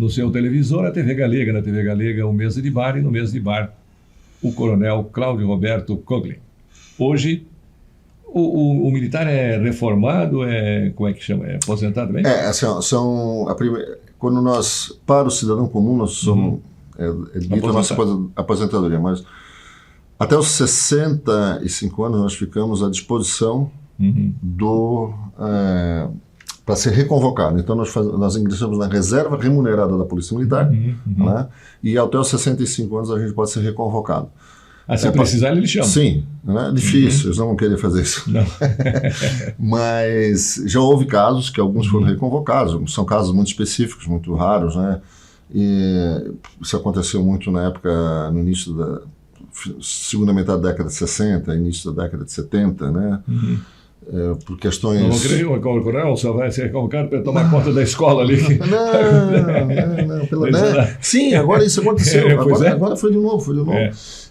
no seu televisor a TV Galega, na TV Galega o Mesa de Bar e no Mesa de Bar o coronel Cláudio Roberto Coglin. Hoje o militar é reformado, como é que chama? É aposentado também? Assim, quando nós, para o cidadão comum, nós somos dito a nossa aposentadoria, mas até os 65 anos nós ficamos à disposição para ser reconvocado. Então nós ingressamos na reserva remunerada da Polícia Militar, né? E até os 65 anos a gente pode ser reconvocado. Se precisar, ele chama. Sim, né? Difícil, eles não vão querer fazer isso. Não. Mas já houve casos que alguns foram reconvocados, são casos muito específicos, muito raros, né? E isso aconteceu muito na época, no início da segunda metade da década de 60, início da década de 70, né? Por questões... Não creio, o coronel só vai ser convocado para tomar conta da escola ali. Não. Sim, agora isso aconteceu. Agora foi de novo.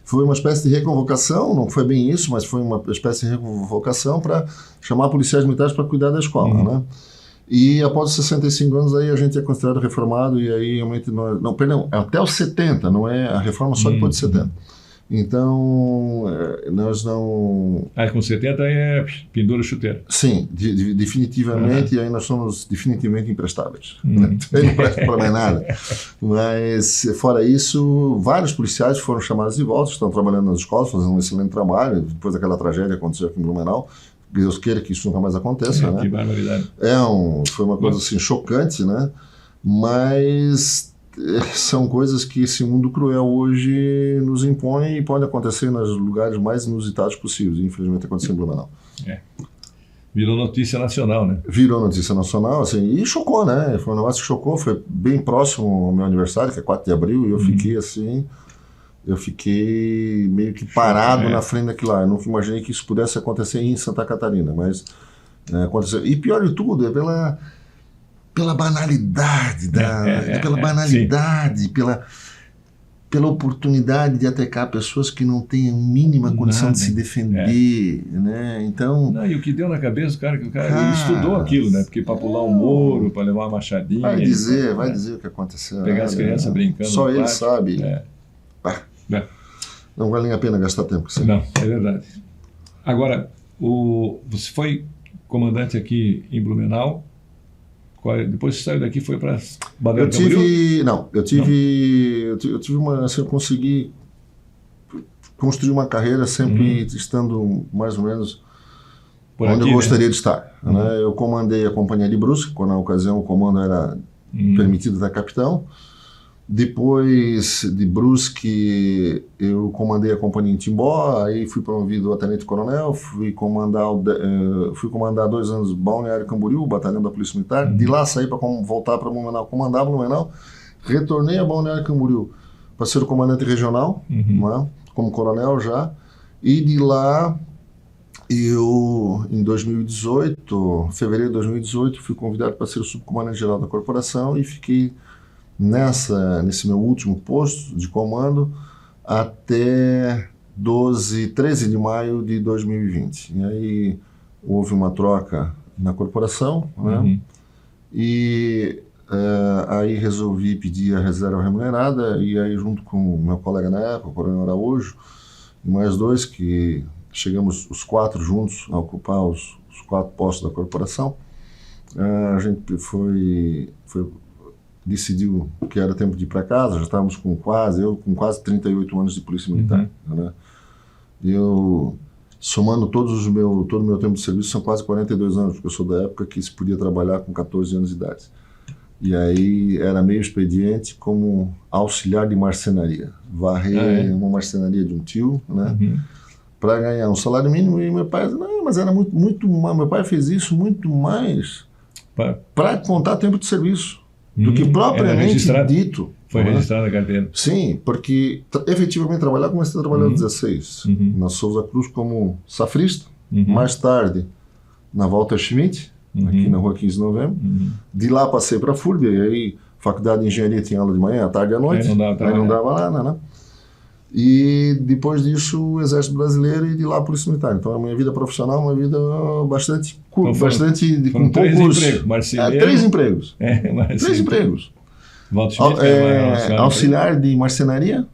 Foi uma espécie de reconvocação, não foi bem isso, mas foi uma espécie de reconvocação para chamar policiais militares para cuidar da escola, né? E após os 65 anos aí a gente é considerado reformado e aí realmente até os 70, não é a reforma só depois de 70. Então, nós não... com 70 pendura chuteira. Sim, definitivamente, e aí nós somos definitivamente imprestáveis. Não presta para mais nada. Mas, fora isso, vários policiais foram chamados de volta, estão trabalhando nas escolas, fazendo um excelente trabalho, depois daquela tragédia que aconteceu aqui em Blumenau. Deus queira que isso nunca mais aconteça, né? Que barbaridade. Foi uma coisa assim chocante, né? Mas... são coisas que esse mundo cruel hoje nos impõe e pode acontecer nos lugares mais inusitados possíveis. Infelizmente aconteceu em Blumenau. Virou notícia nacional, né? Virou notícia nacional, assim, e chocou, né? Foi um negócio que chocou, foi bem próximo ao meu aniversário, que é 4 de abril, e eu fiquei assim, meio que parado na frente daquilo lá. Eu nunca imaginei que isso pudesse acontecer em Santa Catarina, mas aconteceu. E pior de tudo, pela banalidade, pela oportunidade de atacar pessoas que não têm a mínima condição de se defender, né? Então... e o que deu na cabeça, ele estudou aquilo, né? Porque para pular um muro, para levar uma machadinha... Vai dizer o que aconteceu. Pegar as crianças brincando. Só ele sabe. Não vale nem a pena gastar tempo com isso. Não, é verdade. Agora, você foi comandante aqui em Blumenau. Depois você saiu daqui, foi para Balneário Camboriú? Eu consegui construir uma carreira sempre estando mais ou menos onde eu gostaria de estar. Né? Eu comandei a companhia de Brusque, quando na ocasião o comando era permitido da capitão. Depois de Brusque, eu comandei a companhia em Timbó, aí fui promovido a tenente-coronel, fui comandar 2 anos Balneário Camboriú, o batalhão da Polícia Militar. De lá saí para voltar para Blumenau, comandar Blumenau, retornei a Balneário Camboriú para ser o comandante regional, né, como coronel já, e de lá eu, em 2018, fevereiro de 2018, fui convidado para ser o subcomandante-geral da corporação e fiquei nesse meu último posto de comando até 13 de maio de 2020. E aí houve uma troca na corporação, né? E aí resolvi pedir a reserva remunerada e aí junto com o meu colega na época, o Coronel Araújo, e mais 2, que chegamos os 4 juntos a ocupar os 4 postos da corporação, a gente decidiu que era tempo de ir para casa, já estávamos com quase 38 anos de polícia militar, né? E eu, somando todo o meu tempo de serviço, são quase 42 anos, porque eu sou da época que se podia trabalhar com 14 anos de idade. E aí era meio expediente como auxiliar de marcenaria, varrer uma marcenaria de um tio, né? Para ganhar um salário mínimo, e meu pai, não, mas era muito mais, meu pai fez isso muito mais para contar tempo de serviço do que propriamente dito. Foi registrado na carteira. Sim, porque efetivamente comecei a trabalhar aos 16, na Souza Cruz como safrista, mais tarde na Walter Schmidt, aqui na rua 15 de novembro. De lá passei para a FURB, e aí faculdade de engenharia tinha aula de manhã, à tarde e à noite, aí não dava nada, né? E depois disso o Exército Brasileiro e de lá a Polícia Militar. Então a minha vida profissional é uma vida bastante curta, com 3 poucos... empregos, marceneiro... 3 empregos. 3 empregos. Walter Schmidt, auxiliar de marcenaria,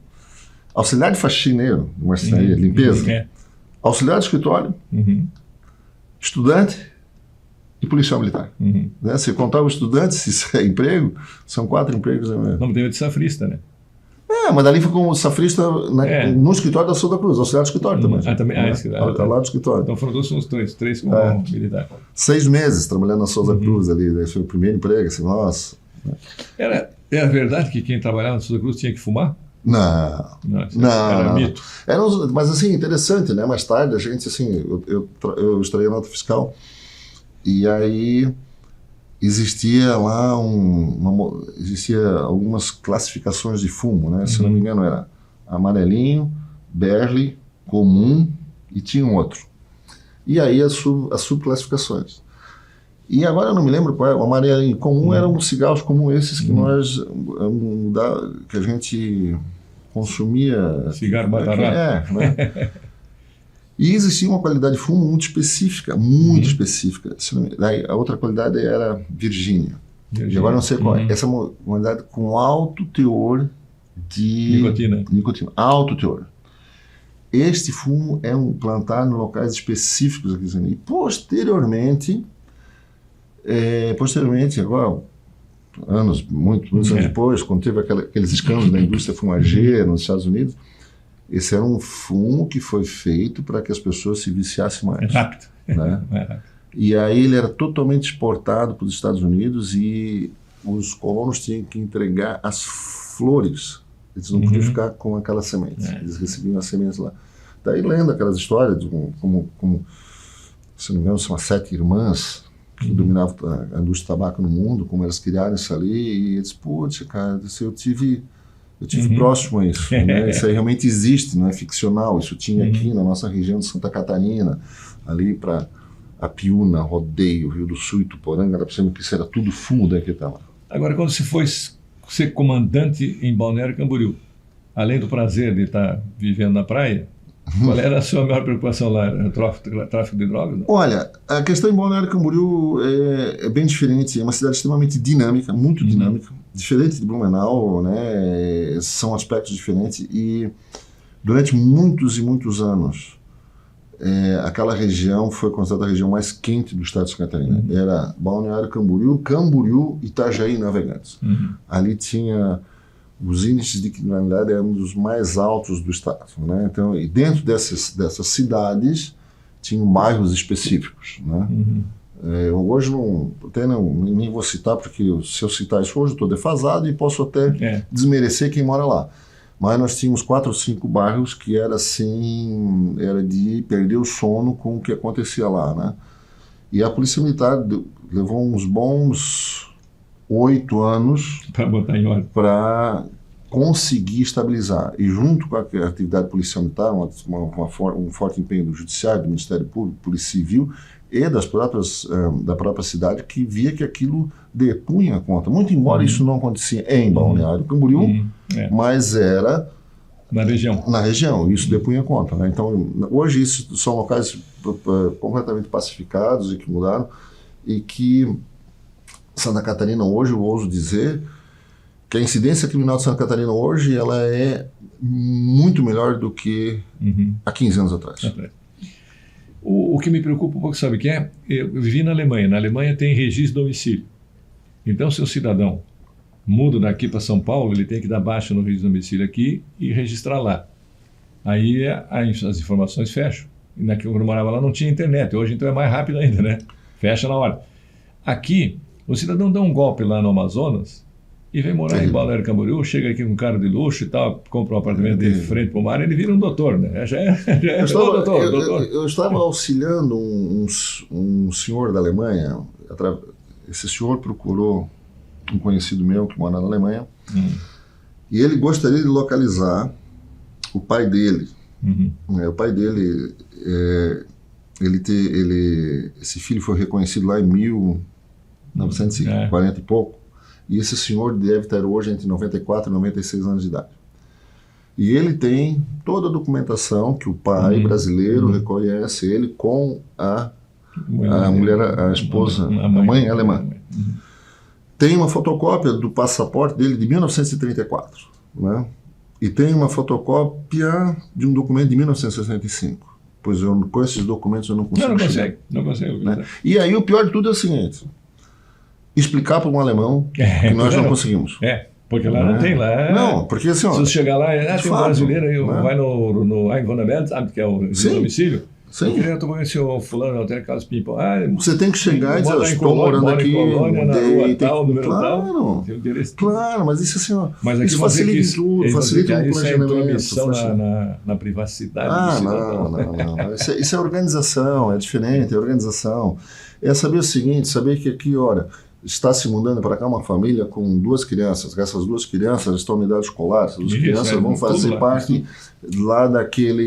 auxiliar de faxineiro de marcenaria, limpeza, auxiliar de escritório, estudante e policial militar. Né? Se contar os estudantes, se isso é emprego, são 4 empregos. Não teve de safrista, né? Mas dali foi como safrista no escritório da Souza Cruz, auxiliar de escritório também. Ao lado do escritório. Então foram os 3 como militar. 6 meses trabalhando na Souza Cruz ali, daí foi o primeiro emprego, assim, nossa. Era verdade que quem trabalhava na Souza Cruz tinha que fumar? Não. Era mito. Mas assim, interessante, né? Mais tarde a gente, assim, eu extraí a nota fiscal e aí existia lá existia algumas classificações de fumo, né? Se não me engano era amarelinho, berle, comum e tinha um outro. E aí as subclassificações. E agora eu não me lembro qual é. O amarelinho comum eram os cigarros como esses que que a gente consumia. Cigarro mata-rato. Né? E existia uma qualidade de fumo muito específica, específica. Daí, a outra qualidade era Virgínia. E agora não sei qual é. Essa é uma qualidade com alto teor de nicotina. Alto teor. Este fumo é plantado em locais específicos aqui. E posteriormente, agora, muitos anos depois, quando teve aqueles escândalos da indústria fumageira nos Estados Unidos, esse era um fumo que foi feito para que as pessoas se viciassem mais. Rápido. Né? E aí ele era totalmente exportado para os Estados Unidos e os colonos tinham que entregar as flores. Eles não podiam ficar com aquelas sementes. Eles recebiam as sementes lá. Daí lendo aquelas histórias de como se não me engano, são as 7 irmãs que dominavam a indústria do tabaco no mundo, como elas criaram isso ali, e eles, putz, cara, eu tive próximo a isso, né? Isso aí realmente existe, não é ficcional. Isso tinha aqui na nossa região de Santa Catarina, ali para Apiúna, Rodeio, Rio do Sul, Ituporanga, era percebendo que isso era tudo fumo daquele lá. Agora, quando você foi ser comandante em Balneário Camboriú, além do prazer de estar vivendo na praia, qual era a sua maior preocupação lá? Era o tráfico de drogas? Não? Olha, a questão em Balneário Camboriú é bem diferente. É uma cidade extremamente dinâmica, muito dinâmica, diferente de Blumenau, né? São aspectos diferentes. E durante muitos e muitos anos, aquela região foi considerada a região mais quente do estado de Santa Catarina. Era Balneário Camboriú, Itajaí e Navegantes. Ali tinha... Os índices de criminalidade eram um dos mais altos do estado, né? Então, e dentro dessas cidades tinham bairros específicos, né? Hoje nem vou citar, porque se eu citar isso hoje eu estou defasado e posso até desmerecer quem mora lá. Mas nós tínhamos 4 ou 5 bairros que era assim, era de perder o sono com o que acontecia lá, né? E a Polícia Militar levou uns bons 8 anos para botar em ordem, para conseguir estabilizar. E junto com a atividade policial militar, um forte empenho do Judiciário, do Ministério Público, Polícia Civil e da própria cidade, que via que aquilo depunha a conta. Muito embora isso não acontecia em Balneário Camboriú, mas era na região. Isso depunha a conta. Né? Então, hoje isso são locais completamente pacificados e que mudaram, e que Santa Catarina hoje, eu ouso dizer que a incidência criminal de Santa Catarina hoje ela é muito melhor do que há 15 anos atrás. O que me preocupa um pouco, sabe o que é? Eu vivi na Alemanha. Na Alemanha tem registro de domicílio. Então, se o cidadão muda daqui para São Paulo, ele tem que dar baixa no registro de domicílio aqui e registrar lá. Aí as informações fecham. E quando eu morava lá não tinha internet. Hoje, então, é mais rápido ainda, né? Fecha na hora. Aqui, o cidadão dá um golpe lá no Amazonas e vem morar em Balneário Camboriú, chega aqui com um carro de luxo e tal, compra um apartamento de frente para o mar, ele vira um doutor, né? Já é doutor. Eu estava auxiliando um senhor da Alemanha. Esse senhor procurou um conhecido meu que mora na Alemanha e ele gostaria de localizar o pai dele. O pai dele, esse filho foi reconhecido lá em 1940 e pouco, e esse senhor deve ter hoje entre 94 e 96 anos de idade. E ele tem toda a documentação que o pai brasileiro reconhece ele com a esposa, a mãe alemã. tem uma fotocópia do passaporte dele de 1934, né? E tem uma fotocópia de um documento de 1965. Pois com esses documentos eu não consigo. Não consegue. Né? E aí o pior de tudo é o seguinte: explicar para um alemão que nós não conseguimos. Porque lá não tem, lá. Não, porque assim, ó, se você chegar lá, tem um brasileiro aí, vai no Einwohnermeldeamt, que é o domicílio. Sim. Eu estou conhecendo o fulano, até Carlos Pimpo. Você tem que chegar e dizer, eu estou morando aqui. Claro, mas isso assim, ó, mas isso facilita tudo, facilita o planejamento. Isso é na privacidade do cidadão. Não. Isso é organização, é diferente, é organização. É saber o seguinte, saber que aqui, olha, está se mudando para cá uma família com 2 crianças. Essas 2 crianças estão em idade escolar. Essas 2 crianças vão fazer parte lá daquela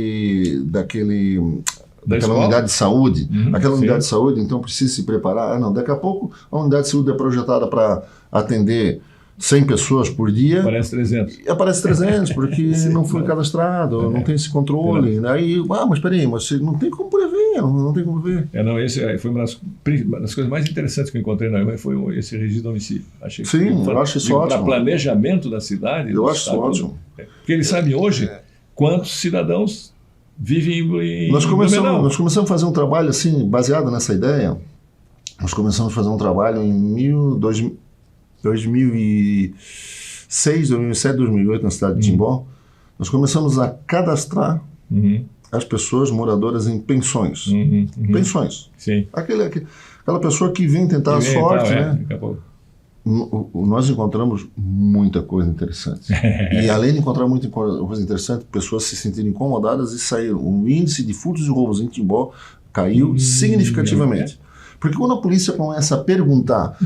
unidade de saúde. Aquela unidade de saúde, então, precisa se preparar. Daqui a pouco a unidade de saúde é projetada para atender 100 pessoas por dia. Aparece 300. Aparece 300, porque não foi cadastrado, não tem esse controle. Aí, mas peraí, mas você não tem como prever, não tem como ver. Esse foi uma das coisas mais interessantes que eu encontrei na Alemanha, foi esse registro de homicídio. Eu acho isso ótimo. Para planejamento da cidade. Eu acho isso ótimo. Porque eles sabem hoje quantos cidadãos vivem em nós começamos a fazer um trabalho assim, baseado nessa ideia. Nós começamos a fazer um trabalho em 2006, 2007, 2008, na cidade de Timbó. Nós começamos a cadastrar as pessoas moradoras em pensões. Pensões. Sim. Aquela pessoa que vem tentar a sorte, né? Nós encontramos muita coisa interessante. E além de encontrar muita coisa interessante, pessoas se sentiram incomodadas e saíram. O índice de furtos e roubos em Timbó caiu significativamente. Porque quando a polícia começa a perguntar,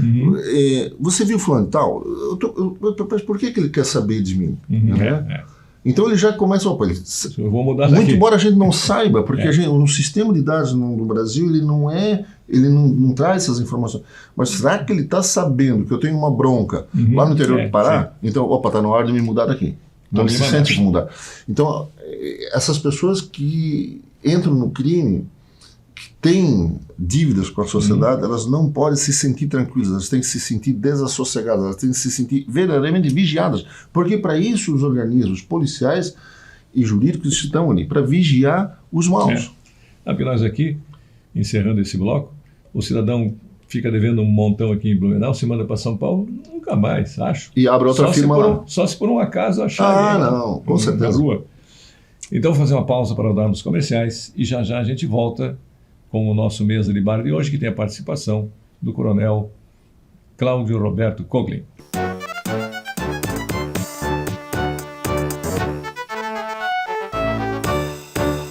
você viu fulano e tal? Mas por que ele quer saber de mim? Então ele já começa, eu vou mudar muito embora a gente não saiba, porque o sistema de dados no Brasil ele não traz essas informações. Mas será que ele está sabendo que eu tenho uma bronca lá no interior do Pará? Sim. Então, está na hora de me mudar daqui. Então ele se sente de mudar. Então, essas pessoas que entram no crime, que têm dívidas com a sociedade, elas não podem se sentir tranquilas, elas têm que se sentir desassossegadas, elas têm que se sentir verdadeiramente vigiadas, porque para isso os organismos policiais e jurídicos estão ali, para vigiar os maus. Porque nós aqui, encerrando esse bloco, o cidadão fica devendo um montão aqui em Blumenau, se manda para São Paulo, nunca mais, acho. E abre outra firma lá. Só se por um acaso achar com certeza. Na rua. Então vou fazer uma pausa para darmos comerciais e já a gente volta com o nosso Mesa de Bar de hoje, que tem a participação do Coronel Cláudio Roberto Coglin.